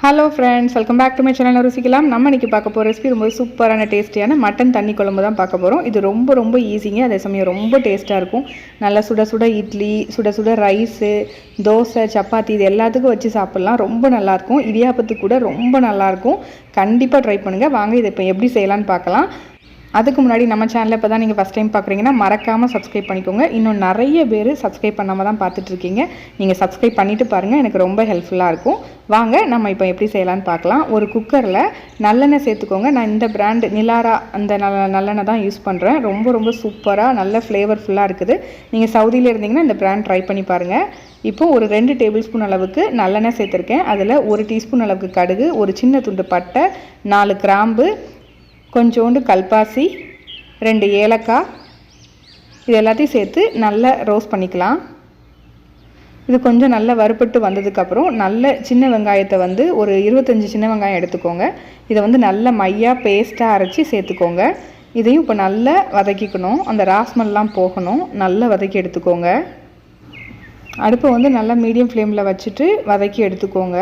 Hello friends, welcome back to my channel ருசிக்கலாம். நம்ம இன்றைக்கி பார்க்க போகிற ரெசிபி ரொம்ப சூப்பரான டேஸ்டியான மட்டன் தண்ணி குழம்பு தான் பார்க்க போகிறோம். இது ரொம்ப ஈஸிங்க, அதே சமயம் ரொம்ப டேஸ்ட்டாக இருக்கும். நல்லா சுட சுட இட்லி, சுட சுட ரைஸு, தோசை, சப்பாத்தி இது எல்லாத்துக்கும் வச்சு சாப்பிட்லாம். ரொம்ப நல்லாயிருக்கும். இடியாப்பத்துக்கு கூட ரொம்ப நல்லாயிருக்கும். கண்டிப்பாக ட்ரை பண்ணுங்கள். வாங்க இதை இப்போ எப்படி செய்யலான்னு பார்க்கலாம். அதுக்கு முன்னாடி நம்ம சேனலில் இப்போ தான் நீங்கள் ஃபஸ்ட் டைம் பார்க்குறீங்கன்னா மறக்காமல் சப்ஸ்கிரைப் பண்ணிக்கோங்க. இன்னும் நிறைய பேர் சப்ஸ்கிரைப் பண்ணாமல் தான் பார்த்துட்ருக்கீங்க. நீங்கள் சப்ஸ்கிரைப் பண்ணிவிட்டு பாருங்கள், எனக்கு ரொம்ப ஹெல்ப்ஃபுல்லாக இருக்கும். வாங்க நம்ம இப்போ எப்படி செய்யலான்னு பார்க்கலாம். ஒரு குக்கரில் நல்லெண்ணெய் சேர்த்துக்கோங்க. நான் இந்த பிராண்டு நிலாரா அந்த நல்லெண்ணெய் தான் யூஸ் பண்ணுறேன். ரொம்ப சூப்பராக நல்ல ஃப்ளேவர்ஃபுல்லாக இருக்குது. நீங்கள் சவுதியில் இருந்தீங்கன்னா இந்த பிராண்ட் ட்ரை பண்ணி பாருங்கள். இப்போது ஒரு 2 டேபிள் ஸ்பூன் அளவுக்கு நல்லெண்ணெய் சேர்த்துருக்கேன். அதில் 1 டீஸ்பூன் அளவுக்கு கடுகு, ஒரு சின்ன துண்டு பட்டை, 4 கிராம்பு, கொஞ்சோண்டு கல்பாசி, 2 ஏலக்காய், இது எல்லாத்தையும் சேர்த்து நல்லா ரோஸ்ட் பண்ணிக்கலாம். இது கொஞ்சம் நல்லா வறுபட்டு வந்ததுக்கப்புறம் நல்ல சின்ன வெங்காயத்தை வந்து ஒரு 25 சின்ன வெங்காயம் எடுத்துக்கோங்க. இதை நல்ல மையாக பேஸ்ட்டாக அரைச்சி சேர்த்துக்கோங்க. இதையும் இப்போ நல்லா வதக்கிக்கணும். அந்த ராஸ்மெல்லாம் போகணும். நல்லா வதக்கி எடுத்துக்கோங்க. அடுப்பை நல்லா மீடியம் ஃப்ளேமில் வச்சுட்டு வதக்கி எடுத்துக்கோங்க.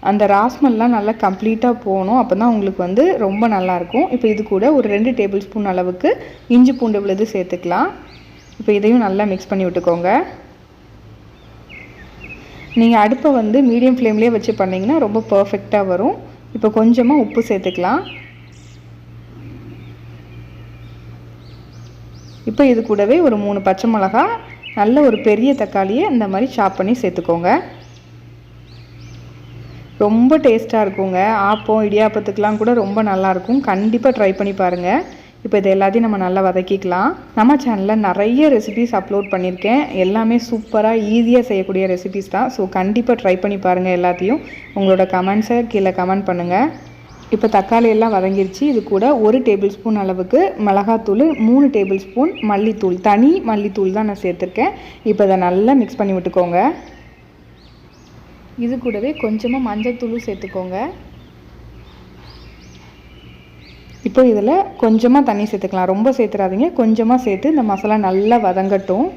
அந்த ராஸ்மெல்லாம் நல்லா கம்ப்ளீட்டாக போகணும். அப்போ தான் உங்களுக்கு ரொம்ப நல்லாயிருக்கும். இப்போ இது கூட ஒரு 2 டேபிள் ஸ்பூன் அளவுக்கு இஞ்சி பூண்டு விழுது சேர்த்துக்கலாம். இப்போ இதையும் நல்லா மிக்ஸ் பண்ணி விட்டுக்கோங்க. நீங்கள் அடுப்பை மீடியம் ஃப்ளேம்லேயே வச்சு பண்ணிங்கன்னா ரொம்ப பர்ஃபெக்டாக வரும். இப்போ கொஞ்சமாக உப்பு சேர்த்துக்கலாம். இப்போ இது கூடவே ஒரு 3 பச்சை மிளகா, நல்ல ஒரு பெரிய தக்காளியை இந்த மாதிரி சாப் பண்ணி சேர்த்துக்கோங்க. ரொம்ப டேஸ்ட்டாக இருக்குங்க. ஆப்பம் இடியாப்பத்துக்கெலாம் கூட ரொம்ப நல்லாயிருக்கும். கண்டிப்பாக ட்ரை பண்ணி பாருங்கள். இப்போ இது எல்லாத்தையும் நம்ம நல்லா வதக்கிக்கலாம். நம்ம சேனலில் நிறைய ரெசிபிஸ் அப்லோட் பண்ணியிருக்கேன். எல்லாமே சூப்பராக ஈஸியாக செய்யக்கூடிய ரெசிபிஸ் தான். ஸோ கண்டிப்பாக ட்ரை பண்ணி பாருங்கள். எல்லாத்தையும் உங்களோட கமெண்ட்ஸை கீழே கமெண்ட் பண்ணுங்கள். இப்போ தக்காளி எல்லாம் வதங்கிருச்சு. இது கூட 1 டேபிள் ஸ்பூன் அளவுக்கு மிளகாத்தூள், 3 டேபிள் ஸ்பூன் மல்லித்தூள், தனி மல்லித்தூள் தான் நான் சேர்த்துருக்கேன். இப்போ இதை நல்லா மிக்ஸ் பண்ணி விட்டுக்கோங்க. இது கூடவே கொஞ்சமாக மஞ்சள் தூளும் சேர்த்துக்கோங்க. இப்போ இதில் கொஞ்சமாக தண்ணி சேர்த்துக்கலாம். ரொம்ப சேர்த்துறாதீங்க, கொஞ்சமாக சேர்த்து இந்த மசாலா நல்லா வதங்கட்டும்.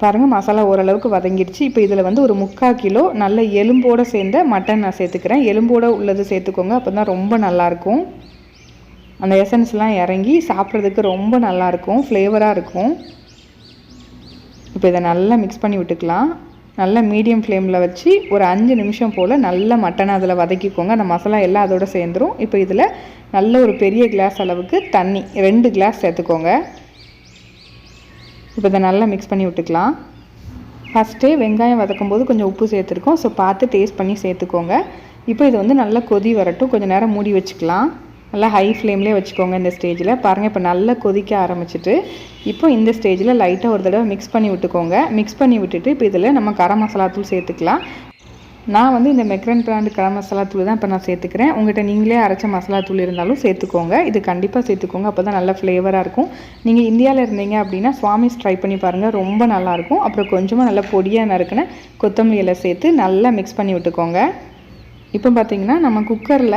பாருங்கள், மசாலா ஓரளவுக்கு வதங்கிடுச்சு. இப்போ இதில் ஒரு 3/4 கிலோ நல்ல எலும்போடு சேர்ந்த மட்டன் நான் சேர்த்துக்கிறேன். எலும்போடு உள்ளது சேர்த்துக்கோங்க. அப்போ தான் ரொம்ப நல்லாயிருக்கும். அந்த எசன்ஸ்லாம் இறங்கி சாப்பிட்றதுக்கு ரொம்ப நல்லாயிருக்கும், ஃப்ளேவராக இருக்கும். இப்போ இதை நல்லா மிக்ஸ் பண்ணி விட்டுக்கலாம். நல்லா மீடியம் ஃப்ளேமில் வச்சு ஒரு 5 நிமிஷம் போல் நல்லா மட்டனை அதில் வதக்கிக்கோங்க. அந்த மசாலா எல்லாம் அதோடு சேர்ந்துடும். இப்போ இதில் நல்ல ஒரு பெரிய கிளாஸ் அளவுக்கு தண்ணி 2 கிளாஸ் சேர்த்துக்கோங்க. இப்போ இதை நல்லா மிக்ஸ் பண்ணி விட்டுக்கலாம். ஃபஸ்ட்டே வெங்காயம் வதக்கும் போது கொஞ்சம் உப்பு சேர்த்துருக்கோம். ஸோ பார்த்து டேஸ்ட் பண்ணி சேர்த்துக்கோங்க. இப்போ இது நல்லா கொதி வரட்டும். கொஞ்சம் நேரம் மூடி வச்சுக்கலாம். நல்லா ஹை ஃப்ளேம்லேயே வச்சுக்கோங்க. இந்த ஸ்டேஜில் பாருங்கள், இப்போ நல்லா கொதிக்க ஆரம்பிச்சிட்டு இப்போ இந்த ஸ்டேஜில் லைட்டாக ஒரு தடவை மிக்ஸ் பண்ணி விட்டுக்கோங்க. மிக்ஸ் பண்ணி விட்டுட்டு இப்போ இதில் நம்ம கரம் மசாலா தூள் சேர்த்துக்கலாம். நான் இந்த மெக்ரன் பிராண்டு கரம் மசாலா தூள் தான் இப்போ நான் சேர்த்துக்கிறேன். உங்கள்கிட்ட நீங்களே அரைச்ச மசாலா தூள் இருந்தாலும் சேர்த்துக்கோங்க. இது கண்டிப்பாக சேர்த்துக்கோங்க. அப்போ தான் நல்ல ஃப்ளேவராக இருக்கும். நீங்கள் இந்தியாவில் இருந்தீங்க அப்படின்னா சுவாமிஸ் ட்ரை பண்ணி பாருங்கள், ரொம்ப நல்லாயிருக்கும். அப்புறம் கொஞ்சமாக நல்லா பொடியாக நறுக்குன கொத்தமல்லி இலை சேர்த்து நல்லா மிக்ஸ் பண்ணி விட்டுக்கோங்க. இப்போ பார்த்திங்கன்னா நம்ம குக்கரில்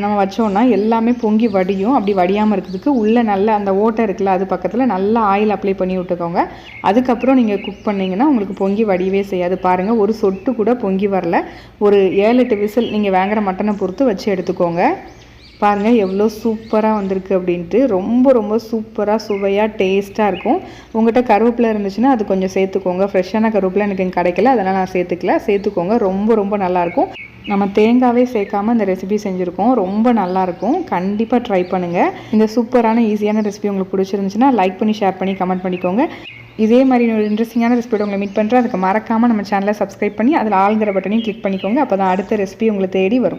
நம்ம வச்சோன்னா எல்லாமே பொங்கி வடியும். அப்படி வடியாமல் இருக்கிறதுக்கு உள்ளே நல்லா அந்த ஓட்டை இருக்குல்ல, அது பக்கத்தில் நல்லா ஆயில் அப்ளை பண்ணி விட்டுக்கோங்க. அதுக்கப்புறம் நீங்கள் குக் பண்ணிங்கன்னா உங்களுக்கு பொங்கி வடியவே செய்யாது. பாருங்கள், ஒரு சொட்டு கூட பொங்கி வரல. ஒரு 7-8 விசில் நீங்கள் வாங்குகிற மட்டனை பொறுத்து வச்சு எடுத்துக்கோங்க. பாருங்கள் எவ்வளோ சூப்பராக வந்திருக்கு அப்படின்ட்டு. ரொம்ப சூப்பராக சுவையாக டேஸ்ட்டாக இருக்கும். உங்கள்கிட்ட கருவேப்பிலை இருந்துச்சுன்னா அது கொஞ்சம் சேர்த்துக்கோங்க. ஃப்ரெஷ்ஷான கருவேப்பிலை எனக்கு இங்கே கிடைக்கல, அதனால் நான் சேர்த்துக்கோங்க. ரொம்ப நல்லாயிருக்கும். நம்ம தேங்காவே சேர்க்காமல் இந்த ரெசிபி செஞ்சுருக்கோம். ரொம்ப நல்லாயிருக்கும். கண்டிப்பாக ட்ரை பண்ணுங்கள். இந்த சூப்பரான ஈஸியான ரெசிபி உங்களுக்கு பிடிச்சிருந்துச்சுன்னா லைக் பண்ணி, ஷேர் பண்ணி, கமெண்ட் பண்ணிக்கோங்க. இதே மாதிரி ஒரு இன்ட்ரெஸ்டிங்கான ரெசிபியோட உங்களை மீட் பண்ணுறேன். அதுக்கு மறக்காமல் நம்ம சேனலை சப்ஸ்கிரைப் பண்ணி அதில் ஆளுங்கிற பட்டனையும் கிளிக் பண்ணிக்கோங்க. அப்போ தான் அடுத்த ரெசிபி உங்களை தேடி வரும்.